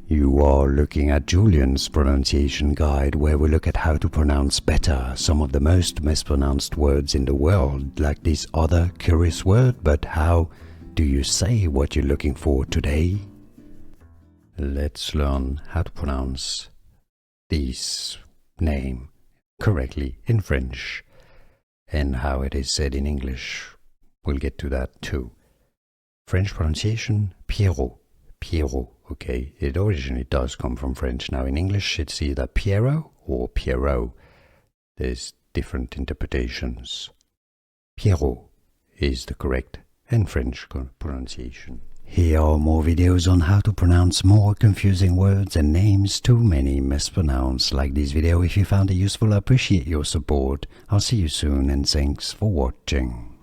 You are looking at Julian's pronunciation guide, where we look at how to pronounce better some of the most mispronounced words in the world, like this other curious word. But how do you say what you're looking for today? Let's learn how to pronounce this name correctly in French and how it is said in English. We'll get to that too. French pronunciation, Pierrot. Pierrot, okay, it originally does come from French. Now in English it's either Pierrot or Pierrot. There's different interpretations. Pierrot is the correct and French pronunciation. Here are more videos on how to pronounce more confusing words and names too many mispronounced. Like this video if you found it useful. I appreciate your support. I'll see you soon and thanks for watching.